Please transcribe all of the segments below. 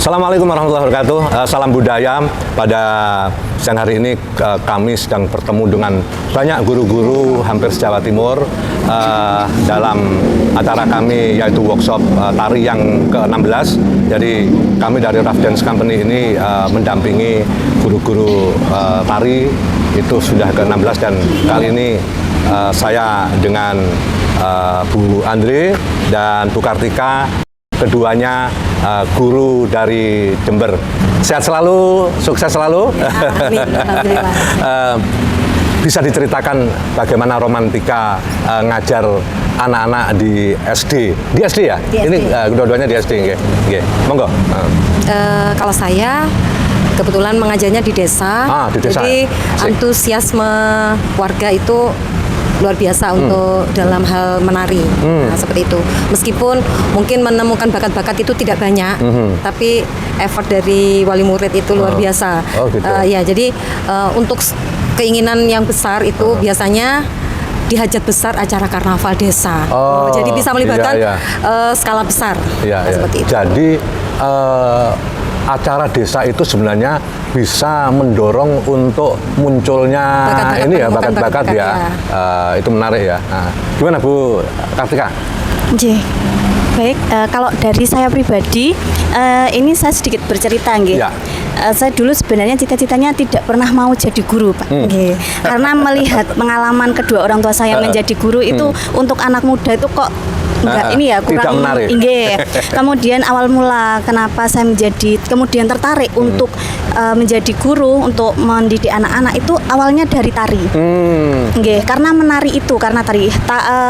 Assalamualaikum warahmatullahi wabarakatuh. Salam budaya. Pada siang hari ini kami sedang bertemu dengan banyak guru-guru hampir se-Jawa Timur dalam acara kami yaitu workshop tari yang ke-16. Jadi kami dari Rough Dance Company ini mendampingi guru-guru tari itu sudah ke-16 dan kali ini saya dengan Bu Andre dan Bu Kartika, keduanya guru dari Jember. Sehat selalu, sukses selalu. Bisa diceritakan bagaimana romantika ngajar anak-anak di SD? Di SD ya? Di SD. Ini kedua-duanya di SD, nggih. Monggo. Kalau saya kebetulan mengajarnya di desa. Di desa. Jadi antusiasme warga itu luar biasa untuk dalam hal menari. Nah, seperti itu. Meskipun mungkin menemukan bakat-bakat itu tidak banyak, tapi effort dari wali murid itu luar biasa. Gitu. Ya, jadi untuk keinginan yang besar itu biasanya di hajat besar acara karnaval desa. Jadi bisa melibatkan skala besar. Seperti itu. Jadi acara desa itu sebenarnya bisa mendorong untuk munculnya bakat-bakat ya. Itu menarik ya. Nah, gimana Bu Kartika? Baik, kalau dari saya pribadi, ini saya sedikit bercerita, nggih. Ya. Saya dulu sebenarnya cita-citanya tidak pernah mau jadi guru, Pak. Karena melihat pengalaman kedua orang tua saya menjadi guru itu untuk anak muda itu kok enggak ini ya kurang menarik. Kemudian awal mula kenapa saya kemudian tertarik untuk menjadi guru untuk mendidik anak-anak itu awalnya dari tari. Karena menari itu karena tari.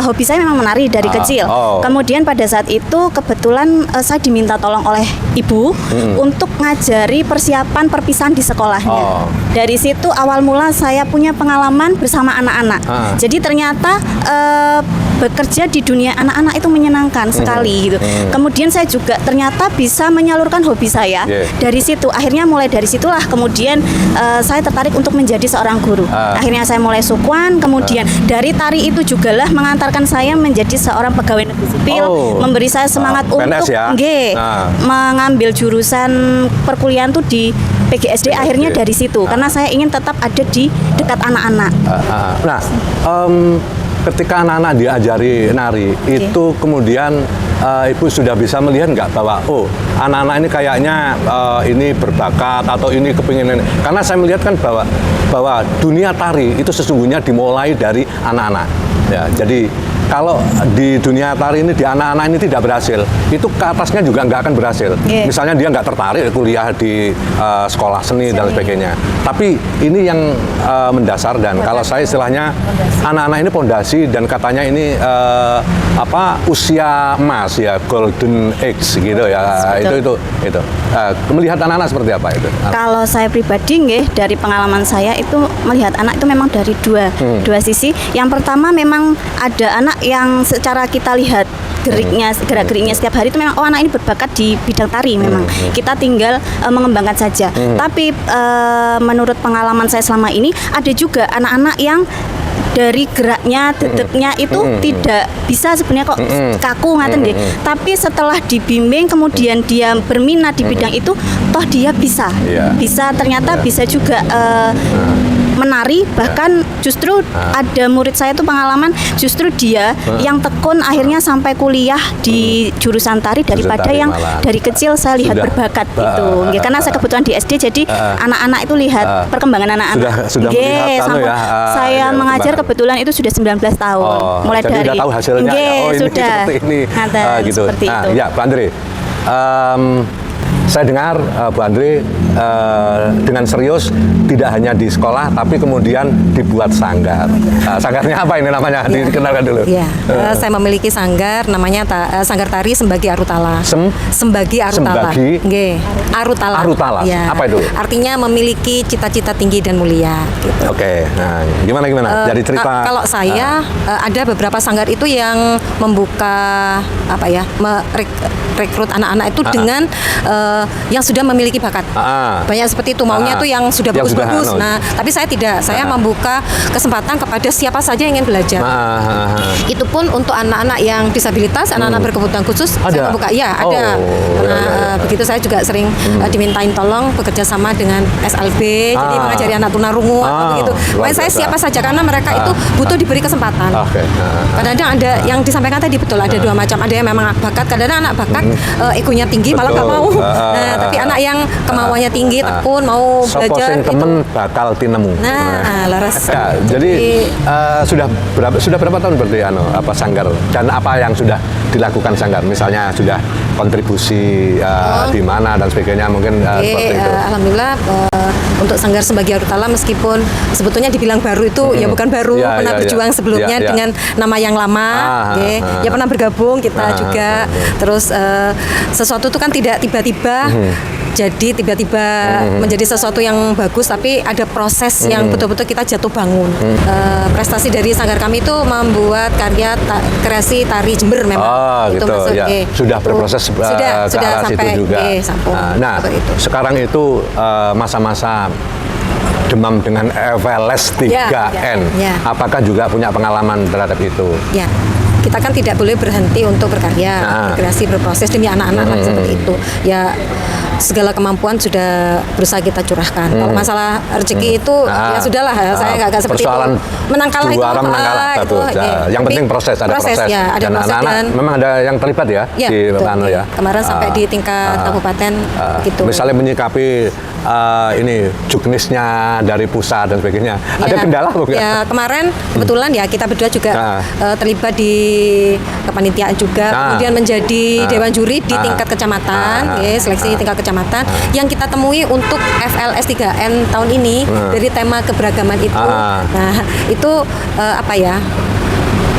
Hobi saya memang menari dari kecil. Kemudian pada saat itu kebetulan saya diminta tolong oleh ibu untuk ngajari persiapan perpisahan di sekolahnya. Dari situ awal mula saya punya pengalaman bersama anak-anak. Jadi ternyata bekerja di dunia anak-anak itu menyenangkan sekali gitu. Kemudian saya juga ternyata bisa menyalurkan hobi saya. Dari situ akhirnya mulai dari situlah kemudian saya tertarik untuk menjadi seorang guru. Akhirnya saya mulai sukuan, kemudian dari tari itu jugalah mengantarkan saya menjadi seorang pegawai negeri sipil, memberi saya semangat untuk mengambil jurusan perkuliahan tuh di PGSD. Akhirnya dari situ karena saya ingin tetap ada di dekat anak-anak. Nah, ketika anak-anak diajari nari, itu kemudian Ibu sudah bisa melihat nggak bahwa anak-anak ini kayaknya ini berbakat atau ini kepingin ini. Karena saya melihat kan bahwa dunia tari itu sesungguhnya dimulai dari anak-anak. Ya, jadi kalau di dunia tari ini di anak-anak ini tidak berhasil, itu ke atasnya juga nggak akan berhasil. Misalnya dia nggak tertarik kuliah di sekolah seni dan sebagainya. Tapi ini yang mendasar dan kalau saya istilahnya anak-anak ini pondasi dan katanya ini usia emas ya, golden age gitu ya. Itu. Melihat anak-anak seperti apa itu? Kalau saya pribadi dari pengalaman saya itu melihat anak itu memang dari dua sisi. Yang pertama memang ada anak yang secara kita lihat gerak-geriknya setiap hari itu memang anak ini berbakat di bidang tari memang. Kita tinggal mengembangkan saja. Tapi menurut pengalaman saya selama ini ada juga anak-anak yang dari geraknya, detiknya itu tidak bisa sebenarnya kok kaku ngaten deh. Tapi setelah dibimbing kemudian dia berminat di bidang itu, toh dia bisa. Bisa ternyata bisa juga menari, bahkan justru ada murid saya tuh pengalaman justru dia yang tekun akhirnya sampai kuliah di jurusan tari daripada yang dari kecil saya lihat berbakat gitu. Karena saya kebetulan di SD jadi anak-anak itu lihat perkembangan anak-anak. Sudah melihat saya mengajar kebetulan itu sudah 19 tahun. Mulai jadi dari udah tahu hasilnya. Ini sudah seperti ini. Gitu. Seperti itu. Ya, Pak Andre. Saya dengar Bu Andre dengan serius tidak hanya di sekolah tapi kemudian dibuat sanggar. Sanggarnya apa ini namanya? Dikenalkan dulu. Saya memiliki sanggar namanya Sanggar Tari Sembagi Arutala. Sembagi Arutala. Arutala. Ya. Apa itu? Artinya memiliki cita-cita tinggi dan mulia. Gitu. Nah, gimana? Jadi cerita. Kalau saya ada beberapa sanggar itu yang membuka rekrut anak-anak itu dengan yang sudah memiliki bakat. Banyak seperti itu, maunya tuh yang sudah Yang sudah, bagus-bagus. Nah, tapi saya tidak. Saya membuka kesempatan kepada siapa saja yang ingin belajar. Itu pun untuk anak-anak yang disabilitas, anak-anak berkebutuhan khusus, Ada? saya membuka. Iya, ada. Oh, Nah, iya. begitu saya juga sering dimintain tolong bekerja sama dengan SLB, jadi mengajari anak tunarungu atau begitu. Luar Makanya saya biasa. siapa saja karena mereka itu butuh diberi kesempatan. Oke. Kadang-kadang ada yang disampaikan tadi betul, ada dua macam. Ada yang memang bakat, kadang-kadang anak bakat egonya tinggi malah nggak Betul. mau. Nah, tapi anak yang kemauannya tinggi, tekun, mau Sopo belajar sing itu. temen bakal tinemu. Nah, laras. Ya, jadi sudah berapa tahun berarti Sanggar, dan apa yang sudah dilakukan Sanggar? Misalnya sudah kontribusi di mana dan sebagainya mungkin seperti itu. Alhamdulillah untuk Sanggar Sebagai Arutala meskipun sebetulnya dibilang baru itu ya bukan baru, Ya, pernah ya, berjuang ya. sebelumnya Ya, ya. dengan nama yang lama, ya pernah bergabung kita juga. Terus sesuatu itu kan tidak tiba-tiba jadi tiba-tiba menjadi sesuatu yang bagus, tapi ada proses yang betul-betul kita jatuh bangun. Prestasi dari Sanggar kami itu membuat karya kreasi tari Jember memang. Oh, gitu. masuk, Ya. Sudah berproses ke sudah arah situ sampai juga. sampung. Nah, Seperti itu. sekarang itu masa-masa demam dengan FLS 3N. Ya. Apakah juga punya pengalaman terhadap itu? Ya, kita kan tidak boleh berhenti untuk berkarya, berkreasi, berproses demi anak-anak kan seperti itu. Ya, segala kemampuan sudah berusaha kita curahkan. Kalau masalah rezeki itu ya sudahlah, saya nggak seperti persoalan itu. Menang kalah itu dua orang menang kalah satu. Yang penting proses, ada proses. Ya, ada dan proses anak-anak dan memang ada yang terlibat ya, ya, di betul. Pano ya. Kemarin sampai di tingkat kabupaten gitu. Misalnya menyikapi ini juknisnya dari pusat dan sebagainya. Ada kendala bukan? Ya, kemarin kebetulan ya kita berdua juga terlibat di kepanitiaan juga, kemudian menjadi dewan juri di tingkat kecamatan, seleksi tingkat kecamatan. Yang kita temui untuk FLS 3N tahun ini dari tema keberagaman itu. Nah, itu apa ya?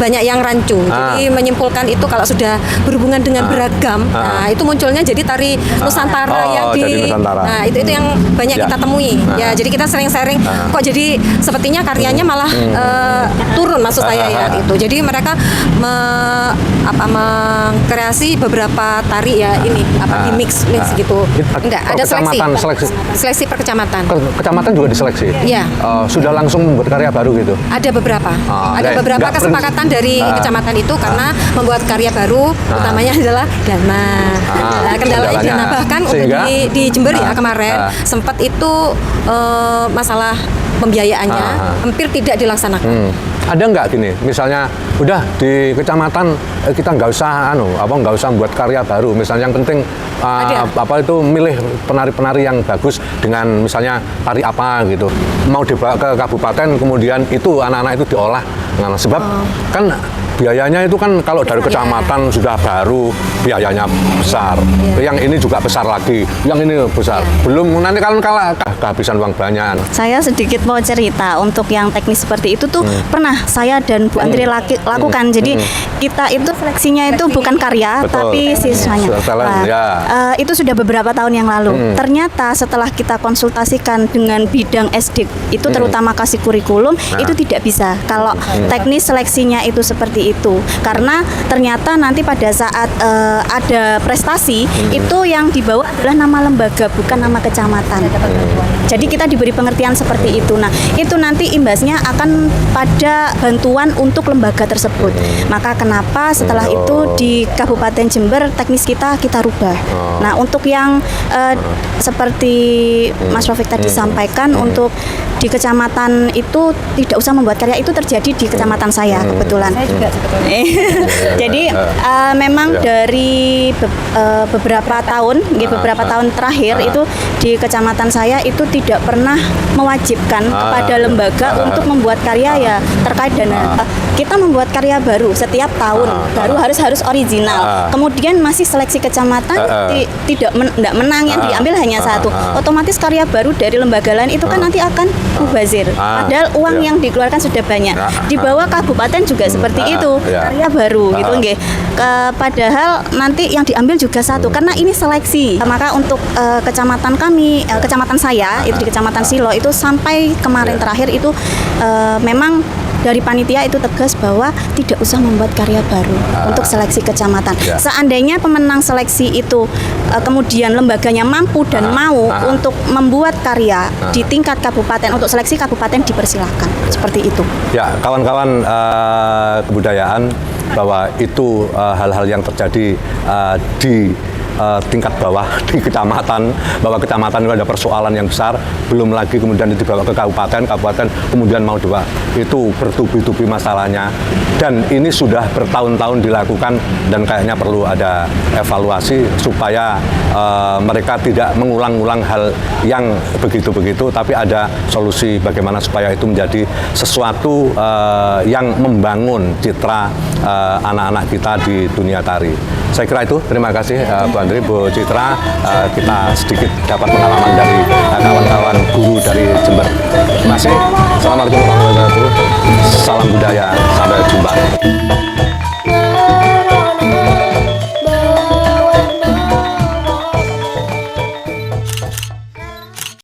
Banyak yang rancu. Jadi menyimpulkan itu kalau sudah berhubungan dengan beragam, nah itu munculnya jadi tari Nusantara yang jadi Nusantara. Nah, itu yang banyak kita temui. Ya, jadi kita sering sharing kok jadi sepertinya karyanya malah turun maksud saya ya itu. Jadi mereka mengkreasi beberapa tari ya ini di mix gitu. Enggak, ada seleksi per kecamatan. Kecamatan juga diseleksi. Iya. Sudah langsung membuat karya baru gitu. Ada beberapa. Ada beberapa kesepakatan dari kecamatan itu karena membuat karya baru, utamanya adalah dana. Kendalanya dana, bahkan udah di Jember ya kemarin sempat itu masalah pembiayaannya hampir tidak dilaksanakan. Ada nggak gini, misalnya udah di kecamatan kita nggak usah nggak usah buat karya baru, misalnya yang penting itu milih penari-penari yang bagus dengan misalnya tari apa gitu, mau dibawa ke kabupaten kemudian itu anak-anak itu diolah, sebab kan biayanya itu kan kalau dari kecamatan sudah baru biayanya besar, yang ini juga besar lagi, yang ini besar, belum nanti kalau kehabisan uang banyak. Saya sedikit mau cerita untuk yang teknis seperti itu tuh pernah saya dan Bu Andri lakukan. Jadi kita itu seleksinya itu bukan karya, tapi siswanya. Itu sudah beberapa tahun yang lalu. Ternyata setelah kita konsultasikan dengan bidang SD itu terutama kasih kurikulum itu tidak bisa. Kalau teknis seleksinya itu seperti itu, karena ternyata nanti pada saat ada prestasi itu yang dibawa adalah nama lembaga bukan nama kecamatan. Jadi kita diberi pengertian seperti itu. Nah, itu nanti imbasnya akan pada bantuan untuk lembaga tersebut. Maka kenapa setelah itu di Kabupaten Jember teknis kita rubah. Nah, untuk yang seperti Mas Rafiq tadi sampaikan, untuk di kecamatan itu tidak usah membuat karya, itu terjadi di kecamatan saya kebetulan. Saya juga sebetulnya. Jadi memang dari beberapa tahun terakhir itu di kecamatan saya itu tidak pernah mewajibkan kepada lembaga untuk membuat karya ya terkait dana. Kita membuat karya baru setiap tahun, baru harus original. Kemudian masih seleksi kecamatan tidak menang, yang diambil hanya satu. Otomatis karya baru dari lembaga lain itu kan nanti akan mubazir. Padahal uang yang dikeluarkan sudah banyak. Di bawah kabupaten juga seperti itu, karya baru gitu nggih. Padahal nanti yang diambil juga satu karena ini seleksi. Maka untuk kecamatan kami, kecamatan saya itu di Kecamatan Silo itu sampai kemarin terakhir itu memang dari panitia itu tegas bahwa tidak usah membuat karya baru untuk seleksi kecamatan. Ya. Seandainya pemenang seleksi itu kemudian lembaganya mampu dan mau untuk membuat karya di tingkat kabupaten untuk seleksi kabupaten, dipersilakan. Seperti itu. Ya, kawan-kawan kebudayaan, bahwa itu hal-hal yang terjadi di tingkat bawah di kecamatan, bahwa kecamatan itu ada persoalan yang besar, belum lagi kemudian dibawa ke kabupaten, kabupaten kemudian mau dibawa, itu bertubi-tubi masalahnya, dan ini sudah bertahun-tahun dilakukan, dan kayaknya perlu ada evaluasi supaya mereka tidak mengulang-ulang hal yang begitu-begitu, tapi ada solusi bagaimana supaya itu menjadi sesuatu yang membangun citra anak-anak kita di dunia tari. Saya kira itu. Terima kasih Bu Andri, Bu Citra. Kita sedikit dapat pengalaman dari kawan-kawan guru dari Jember. Terima kasih. Assalamualaikum warahmatullahi wabarakatuh. Salam budaya. Sampai jumpa.